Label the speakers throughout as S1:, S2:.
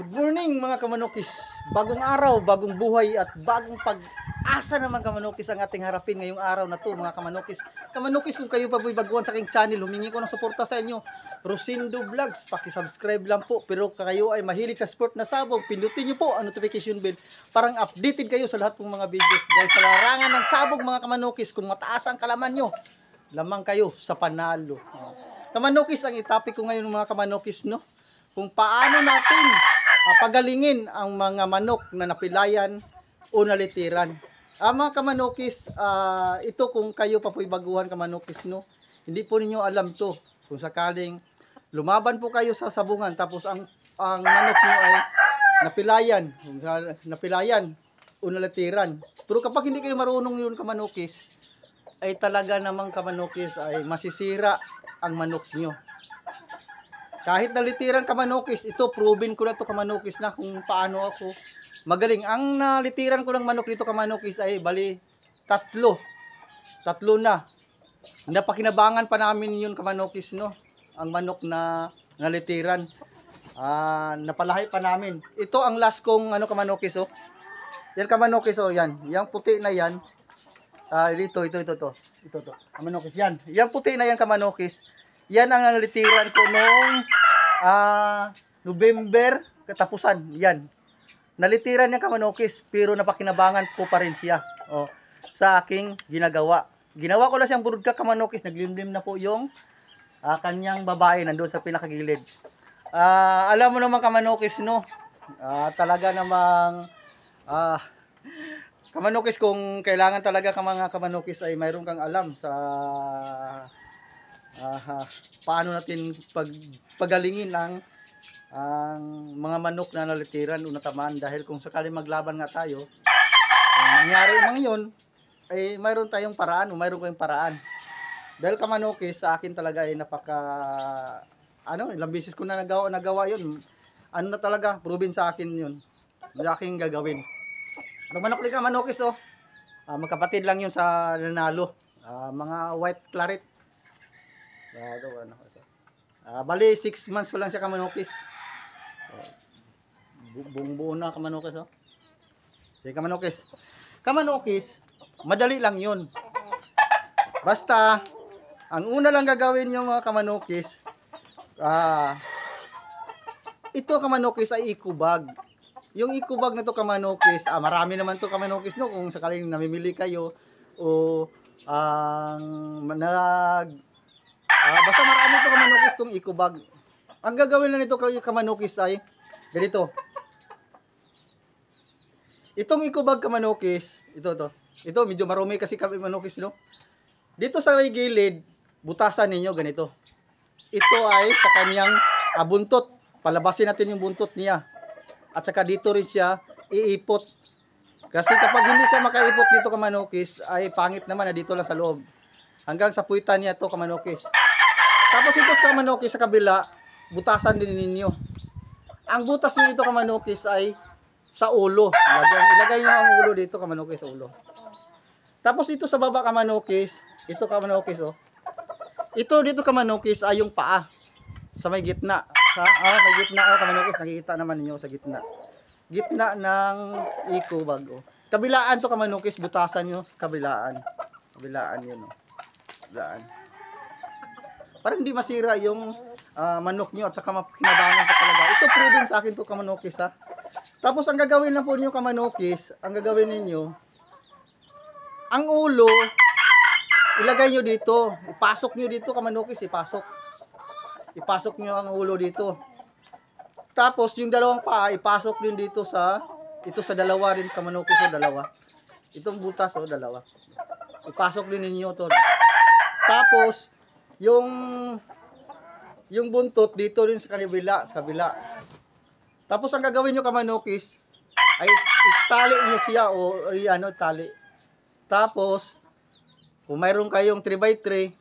S1: Good morning mga kamanukis. Bagong araw, bagong buhay at bagong pag-asa naman kamanukis ang ating harapin ngayong araw na to mga kamanukis. Kamanukis, kung kayo pa po'y baguhan sa aking channel, humingi ko ng suporta sa inyo. Rosindo Vlogs, paki-subscribe lang po. Pero kayo ay mahilig sa sport na sabog, pindutin nyo po ang notification bell. Parang updated kayo sa lahat ng mga videos. Dahil sa larangan ng sabog mga kamanukis, kung mataas ang kalaman nyo, lamang kayo sa panalo. Kamanukis, ang itapik ko ngayon mga kamanukis, no? Kung paano natin pagalingin ang mga manok na napilayan o nalitiran. Mga kamanukis, ito kung kayo pa po'y baguhan kamanukis, no? Hindi po ninyo alam to. Kung sakaling lumaban po kayo sa sabungan tapos ang manok niyo ay napilayan o nalitiran. Pero kapag hindi kayo marunong yun kamanukis, ay talaga namang kamanukis ay masisira ang manok niyo. Kahit nalitiran kamanukis, ito proven ko na to kamanukis na kung paano ako magaling. Ang nalitiran ko ng manok dito kamanukis ay bali tatlo na. Napakinabangan pa namin yun kamanukis, no? Ang manok na nalitiran. Napalahi pa namin. Ito ang last kong kamanukis, oh. Yan kamanukis, oh, yan. Yang puti na yan. Ito. Kamanukis yan. Yang puti na yan kamanukis. Yan ang nalitiran ko noong November katapusan. Yan. Nalitiran niya kamanukis pero napakinabangan ko pa rin siya sa aking ginagawa. Ginawa ko lang siyang burudka kamanukis. Naglimlim na po yung kanyang babae nandoon sa pinakagilid. Alam mo naman kamanukis, no? Talaga namang kamanukis, kung kailangan talaga ka mga kamanukis ay mayroon kang alam sa paano natin pagalingin ang mga manok na nalitiran o natamaan. Dahil kung sakaling maglaban nga tayo, kung nangyari mang yun, ay mayroon tayong paraan o mayroon kayong paraan. Dahil kamanukis, sa akin talaga ay ilang beses ko na nagawa yun. Na talaga, proven sa akin yun. Yung aking gagawin. Manok ni kamanukis, magkapatid lang yun sa nanalo. Mga white claret. Bali 6 months pa lang siya kamanukis. Buong-buo na kamanukis, oh. Sige kamanukis, madali lang yun. Basta ang una lang gagawin yung mga kamanukis, ito kamanukis ay eco-bag. Yung eco-bag na to kamanukis, marami naman to kamanukis, no? Kung sakaling namimili kayo o basta marami ito kamanukis itong eco-bag. Ang gagawin na nito kamanukis ay ganito. Itong eco-bag kamanukis, ito medyo marumi kasi kamanukis, no? Dito sa may gilid, butasan ninyo ganito. Ito ay sa kanyang buntot. Palabasin natin yung buntot niya. At saka dito rin siya iipot. Kasi kapag hindi siya makaipot dito kamanukis, ay pangit naman na dito lang sa loob. Hanggang sa puwitan niya to kamanukis. Tapos ito sa kamanukis sa kabila, butasan din ninyo. Ang butas nyo dito kamanukis ay sa ulo. Ilagay nyo ang ulo dito kamanukis, sa ulo. Tapos ito sa baba kamanukis, ito kamanukis, oh. Ito dito kamanukis ay yung paa. Sa may gitna. May gitna, kamanukis, nakikita naman ninyo sa gitna. Gitna ng eco-bag, oh. Kabilaan to kamanukis, butasan nyo sa kabilaan. Kabilaan yun, oh. Kabilaan. Para hindi masira yung manok nyo at saka mapakinabangan pa talaga. Ito proven sa akin to kamanukis, ha. Tapos ang gagawin lang po ninyo kamanukis, ang gagawin ninyo, ang ulo, ilagay nyo dito. Ipasok nyo dito kamanukis, ipasok. Ipasok nyo ang ulo dito. Tapos yung dalawang paa, ipasok din dito ito sa dalawa rin kamanukis, dalawa. Itong butas, dalawa. Ipasok din ninyo to. Tapos yung buntot dito rin sa kabila. Tapos ang gagawin nyo kamanukis ay itali nyo siya tali. Tapos kung mayroon kayong 3x3,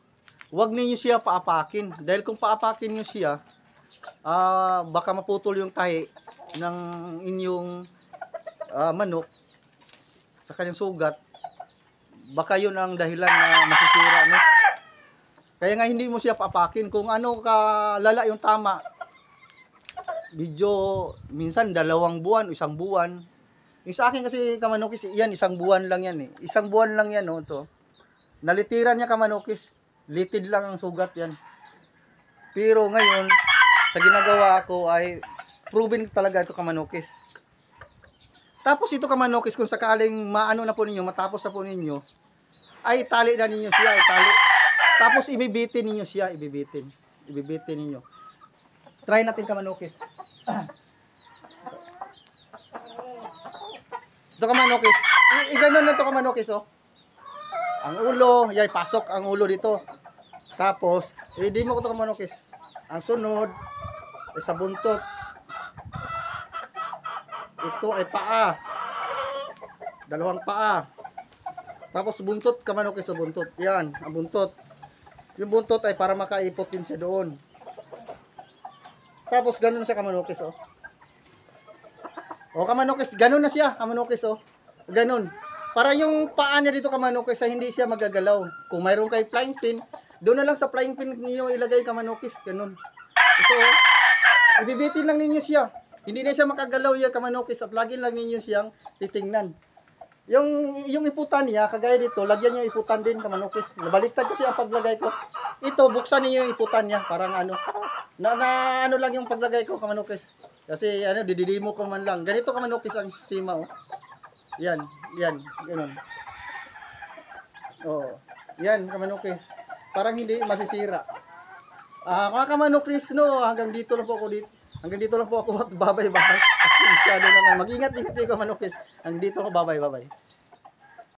S1: huwag niyo siya paapakin. Dahil kung paapakin nyo siya, baka maputol yung tahi ng inyong manok sa kanyang sugat. Baka yun ang dahilan na masisira, no? Kaya nga hindi mo siya papakin. Kung ano kalala yung tama, medyo minsan 2 buwan, 1 buwan. Yung sa akin kasi kamanokis, yan 1 buwan lang yan eh. 1 buwan lang yan oh, to. Nalitiran niya kamanokis. Litid lang ang sugat yan. Pero ngayon, sa ginagawa ko ay proven talaga ito kamanokis. Tapos ito kamanokis, kung sakaling maano na po ninyo, matapos na po ninyo, ay tali na ninyo siya, itali. Tapos ibibitin ninyo siya, ibibitin. Ibibitin ninyo. Try natin kamanokis. Ito kamanokis. Iganon na ito kamanokis, oh. Ang ulo, yay, pasok ang ulo dito. Tapos, hindi mo ko ito kamanokis. Ang sunod, ay sa buntot. Ito ay paa. 2 paa. Tapos buntot, kamanokis sa buntot. Yan, ang buntot. Yung buntot ay para makaipot din siya doon. Tapos ganun siya kamanokis, oh. O kamanokis, ganun na siya, kamanokis, oh. Ganun. Para yung paa niya dito kamanokis ay hindi siya magagalaw. Kung mayroon kay flying pin, doon na lang sa flying pin niyo ilagay kamanokis, ganun. Ito, oh. Ibibitin lang ninyo siya. Hindi na siya makagalaw yung kamanokis at lagi lang ninyo siyang titingnan. Yung iputan niya, kagaya dito, lagyan niyo iputan din kamanokis. Nabaliktad kasi ang paglagay ko. Ito, buksan niyo yung iputan niya, parang ano. Ano lang yung paglagay ko kamanokis. Kasi ano, dididimo ko man lang. Ganito kamanokis ang sistema, oh. Yan, ganun. Oh, yan kamanokis. Parang hindi masisira. Mga kamanokis, no, hanggang dito lang po ako dito. Hanggang dito lang po ako at babay-babay. Masyado naman. Mag-ingat-ingat kayo kamanokis. Hanggang dito ako, babay-babay.